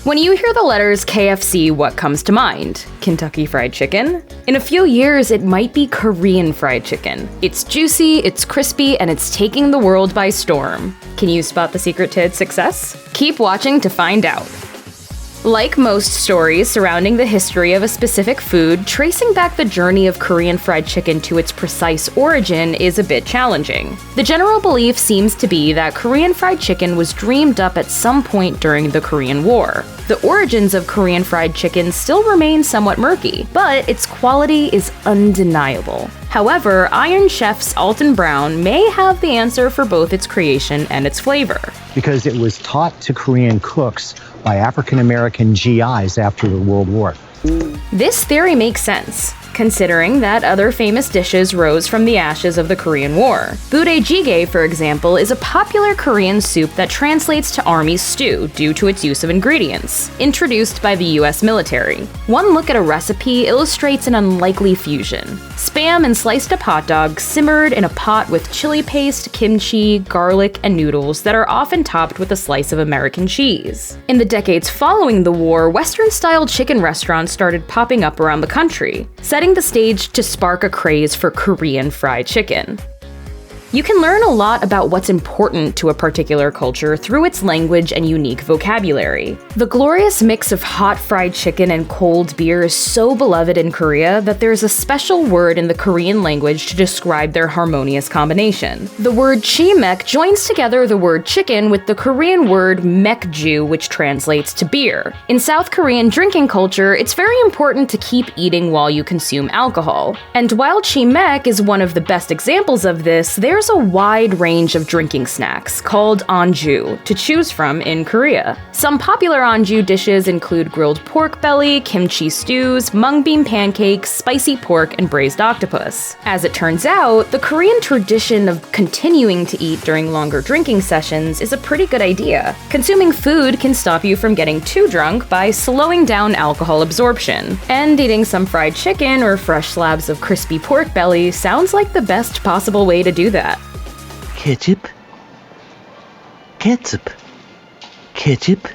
When you hear the letters KFC, what comes to mind? Kentucky Fried Chicken? In a few years, it might be Korean fried chicken. It's juicy, it's crispy, and it's taking the world by storm. Can you spot the secret to its success? Keep watching to find out. Like most stories surrounding the history of a specific food, tracing back the journey of Korean fried chicken to its precise origin is a bit challenging. The general belief seems to be that Korean fried chicken was dreamed up at some point during the Korean War. The origins of Korean fried chicken still remain somewhat murky, but its quality is undeniable. However, Iron Chef's Alton Brown may have the answer for both its creation and its flavor. Because it was taught to Korean cooks by African-American GIs after the World War. This theory makes sense, considering that other famous dishes rose from the ashes of the Korean War. Budae-jjigae, for example, is a popular Korean soup that translates to army stew due to its use of ingredients, introduced by the US military. One look at a recipe illustrates an unlikely fusion. Spam and sliced up hot dogs simmered in a pot with chili paste, kimchi, garlic, and noodles that are often topped with a slice of American cheese. In the decades following the war, Western-style chicken restaurants started popping up around the country, setting the stage to spark a craze for Korean fried chicken. You can learn a lot about what's important to a particular culture through its language and unique vocabulary. The glorious mix of hot fried chicken and cold beer is so beloved in Korea that there's a special word in the Korean language to describe their harmonious combination. The word chimek joins together the word chicken with the Korean word mekju, which translates to beer. In South Korean drinking culture, it's very important to keep eating while you consume alcohol. And while chimek is one of the best examples of this, there's a wide range of drinking snacks, called anju, to choose from in Korea. Some popular anju dishes include grilled pork belly, kimchi stews, mung bean pancakes, spicy pork, and braised octopus. As it turns out, the Korean tradition of continuing to eat during longer drinking sessions is a pretty good idea. Consuming food can stop you from getting too drunk by slowing down alcohol absorption. And eating some fried chicken or fresh slabs of crispy pork belly sounds like the best possible way to do that. Ketchup, ketchup, ketchup,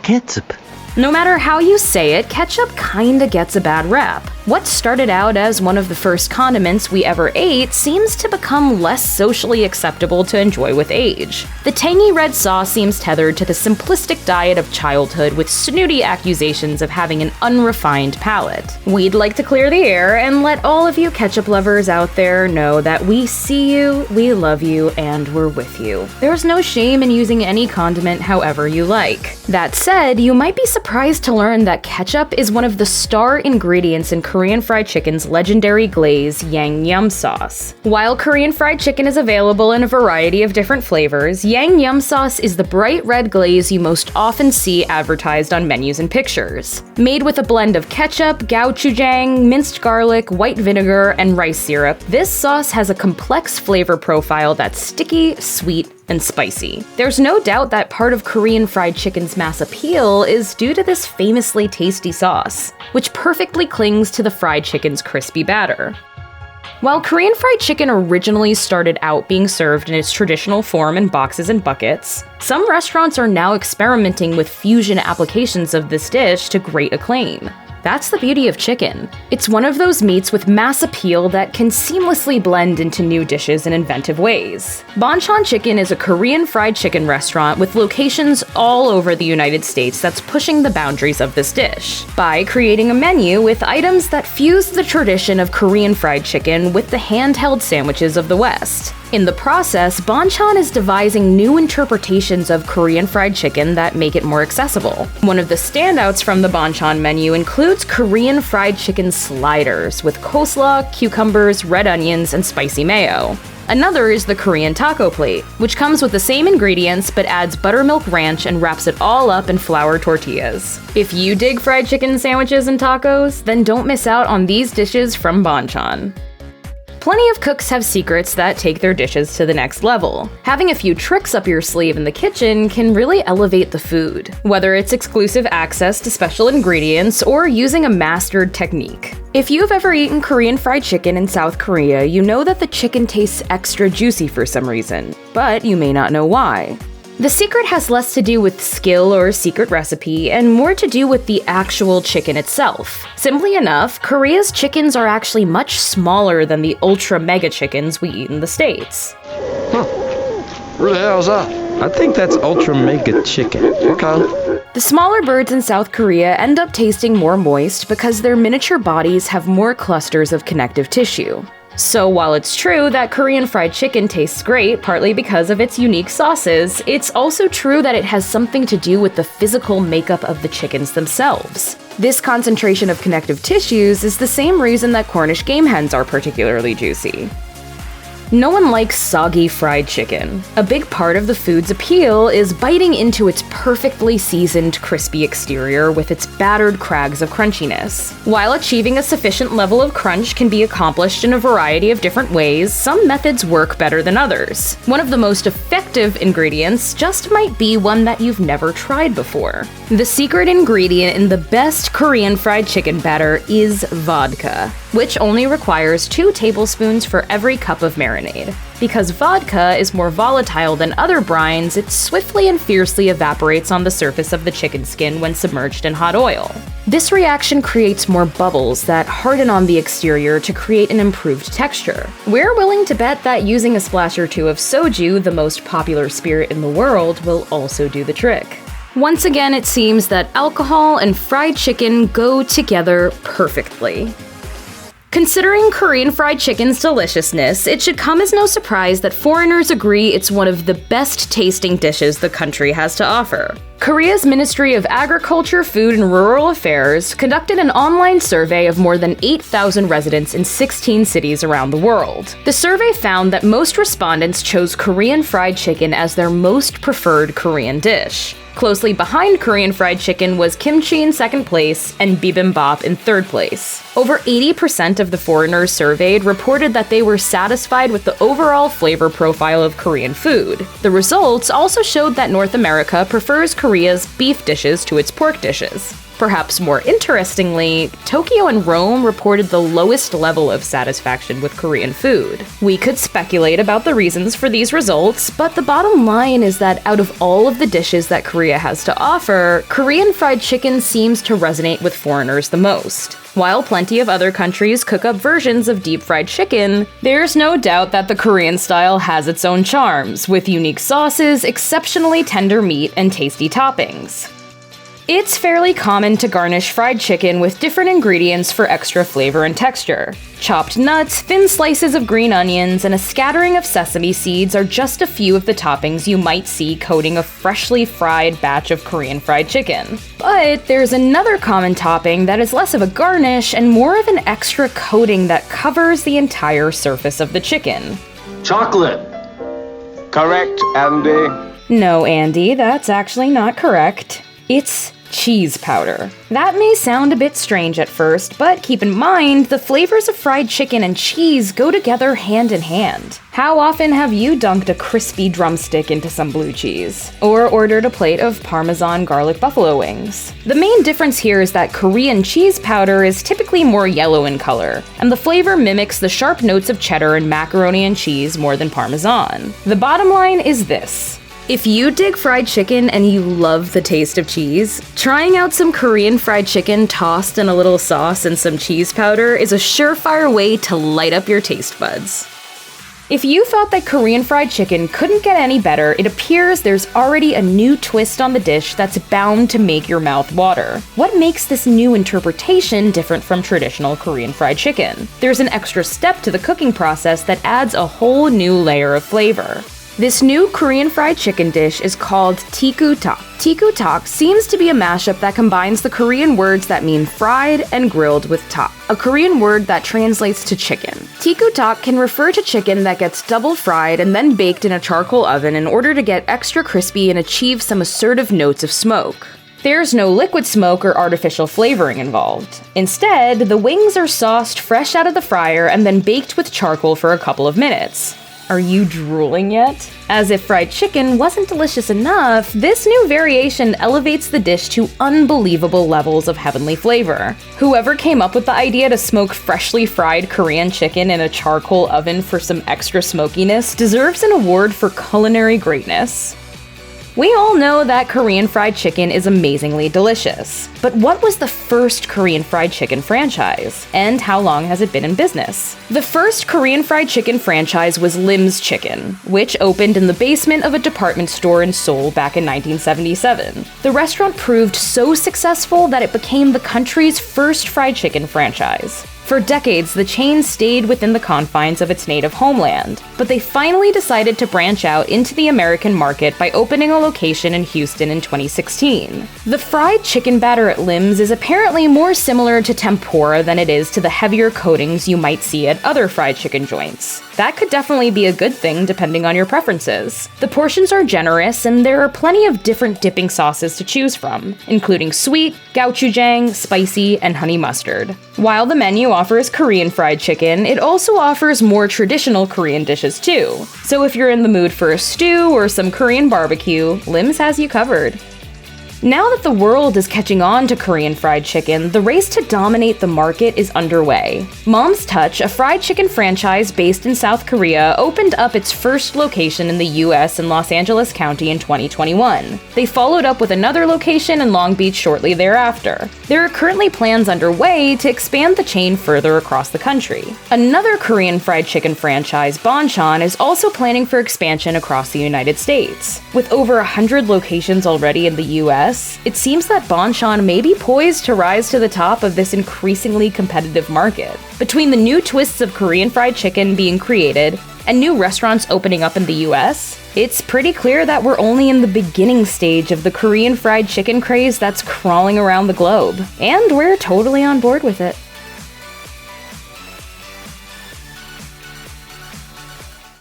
ketchup. No matter how you say it, ketchup kinda gets a bad rap. What started out as one of the first condiments we ever ate seems to become less socially acceptable to enjoy with age. The tangy red sauce seems tethered to the simplistic diet of childhood with snooty accusations of having an unrefined palate. We'd like to clear the air and let all of you ketchup lovers out there know that we see you, we love you, and we're with you. There's no shame in using any condiment however you like. That said, you might be surprised to learn that ketchup is one of the star ingredients in Korean fried chicken's legendary glaze, yangnyeom sauce. While Korean fried chicken is available in a variety of different flavors, yangnyeom sauce is the bright red glaze you most often see advertised on menus and pictures. Made with a blend of ketchup, gochujang, minced garlic, white vinegar, and rice syrup, this sauce has a complex flavor profile that's sticky, sweet, and spicy. There's no doubt that part of Korean fried chicken's mass appeal is due to this famously tasty sauce, which perfectly clings to the fried chicken's crispy batter. While Korean fried chicken originally started out being served in its traditional form in boxes and buckets, some restaurants are now experimenting with fusion applications of this dish to great acclaim. That's the beauty of chicken. It's one of those meats with mass appeal that can seamlessly blend into new dishes in inventive ways. Bonchon Chicken is a Korean fried chicken restaurant with locations all over the United States that's pushing the boundaries of this dish by creating a menu with items that fuse the tradition of Korean fried chicken with the handheld sandwiches of the West. In the process, Bonchon is devising new interpretations of Korean fried chicken that make it more accessible. One of the standouts from the Bonchon menu includes Korean fried chicken sliders with coleslaw, cucumbers, red onions, and spicy mayo. Another is the Korean taco plate, which comes with the same ingredients but adds buttermilk ranch and wraps it all up in flour tortillas. If you dig fried chicken sandwiches and tacos, then don't miss out on these dishes from Bonchon. Plenty of cooks have secrets that take their dishes to the next level. Having a few tricks up your sleeve in the kitchen can really elevate the food, whether it's exclusive access to special ingredients or using a mastered technique. If you've ever eaten Korean fried chicken in South Korea, you know that the chicken tastes extra juicy for some reason, but you may not know why. The secret has less to do with skill or secret recipe and more to do with the actual chicken itself. Simply enough, Korea's chickens are actually much smaller than the ultra mega chickens we eat in the States. Where the hell is that? I think that's ultra mega chicken. Okay. The smaller birds in South Korea end up tasting more moist because their miniature bodies have more clusters of connective tissue. So while it's true that Korean fried chicken tastes great partly because of its unique sauces, it's also true that it has something to do with the physical makeup of the chickens themselves. This concentration of connective tissues is the same reason that Cornish game hens are particularly juicy. No one likes soggy fried chicken. A big part of the food's appeal is biting into its perfectly seasoned, crispy exterior with its battered crags of crunchiness. While achieving a sufficient level of crunch can be accomplished in a variety of different ways, some methods work better than others. One of the most effective ingredients just might be one that you've never tried before. The secret ingredient in the best Korean fried chicken batter is vodka, which only requires 2 tablespoons for every cup of marinade. Because vodka is more volatile than other brines, it swiftly and fiercely evaporates on the surface of the chicken skin when submerged in hot oil. This reaction creates more bubbles that harden on the exterior to create an improved texture. We're willing to bet that using a splash or 2 of soju, the most popular spirit in the world, will also do the trick. Once again, it seems that alcohol and fried chicken go together perfectly. Considering Korean fried chicken's deliciousness, it should come as no surprise that foreigners agree it's one of the best tasting dishes the country has to offer. Korea's Ministry of Agriculture, Food and Rural Affairs conducted an online survey of more than 8,000 residents in 16 cities around the world. The survey found that most respondents chose Korean fried chicken as their most preferred Korean dish. Closely behind Korean fried chicken was kimchi in second place and bibimbap in third place. Over 80% of the foreigners surveyed reported that they were satisfied with the overall flavor profile of Korean food. The results also showed that North America prefers Korea's beef dishes to its pork dishes. Perhaps more interestingly, Tokyo and Rome reported the lowest level of satisfaction with Korean food. We could speculate about the reasons for these results, but the bottom line is that out of all of the dishes that Korea has to offer, Korean fried chicken seems to resonate with foreigners the most. While plenty of other countries cook up versions of deep fried chicken, there's no doubt that the Korean style has its own charms, with unique sauces, exceptionally tender meat, and tasty toppings. It's fairly common to garnish fried chicken with different ingredients for extra flavor and texture. Chopped nuts, thin slices of green onions, and a scattering of sesame seeds are just a few of the toppings you might see coating a freshly fried batch of Korean fried chicken. But there's another common topping that is less of a garnish and more of an extra coating that covers the entire surface of the chicken. Chocolate. Correct, Andy. No, Andy, that's actually not correct. It's cheese powder. That may sound a bit strange at first, but keep in mind, the flavors of fried chicken and cheese go together hand in hand. How often have you dunked a crispy drumstick into some blue cheese? Or ordered a plate of Parmesan garlic buffalo wings? The main difference here is that Korean cheese powder is typically more yellow in color, and the flavor mimics the sharp notes of cheddar and macaroni and cheese more than Parmesan. The bottom line is this. If you dig fried chicken and you love the taste of cheese, trying out some Korean fried chicken tossed in a little sauce and some cheese powder is a surefire way to light up your taste buds. If you thought that Korean fried chicken couldn't get any better, it appears there's already a new twist on the dish that's bound to make your mouth water. What makes this new interpretation different from traditional Korean fried chicken? There's an extra step to the cooking process that adds a whole new layer of flavor. This new Korean fried chicken dish is called tikkudak. Tikkudak seems to be a mashup that combines the Korean words that mean fried and grilled with tak, a Korean word that translates to chicken. Tikkudak can refer to chicken that gets double fried and then baked in a charcoal oven in order to get extra crispy and achieve some assertive notes of smoke. There's no liquid smoke or artificial flavoring involved. Instead, the wings are sauced fresh out of the fryer and then baked with charcoal for a couple of minutes. Are you drooling yet? As if fried chicken wasn't delicious enough, this new variation elevates the dish to unbelievable levels of heavenly flavor. Whoever came up with the idea to smoke freshly fried Korean chicken in a charcoal oven for some extra smokiness deserves an award for culinary greatness. We all know that Korean fried chicken is amazingly delicious. But what was the first Korean fried chicken franchise? And how long has it been in business? The first Korean fried chicken franchise was Lim's Chicken, which opened in the basement of a department store in Seoul back in 1977. The restaurant proved so successful that it became the country's first fried chicken franchise. For decades, the chain stayed within the confines of its native homeland, but they finally decided to branch out into the American market by opening a location in Houston in 2016. The fried chicken batter at Lim's is apparently more similar to tempura than it is to the heavier coatings you might see at other fried chicken joints. That could definitely be a good thing depending on your preferences. The portions are generous, and there are plenty of different dipping sauces to choose from, including sweet, gochujang, spicy, and honey mustard. While the menu offers Korean fried chicken, it also offers more traditional Korean dishes too. So if you're in the mood for a stew or some Korean barbecue, Lim's has you covered. Now that the world is catching on to Korean fried chicken, the race to dominate the market is underway. Mom's Touch, a fried chicken franchise based in South Korea, opened up its first location in the US in Los Angeles County in 2021. They followed up with another location in Long Beach shortly thereafter. There are currently plans underway to expand the chain further across the country. Another Korean fried chicken franchise, Bonchon, is also planning for expansion across the United States. With over 100 locations already in the US, it seems that Bonchon may be poised to rise to the top of this increasingly competitive market. Between the new twists of Korean fried chicken being created and new restaurants opening up in the US, it's pretty clear that we're only in the beginning stage of the Korean fried chicken craze that's crawling around the globe. And we're totally on board with it.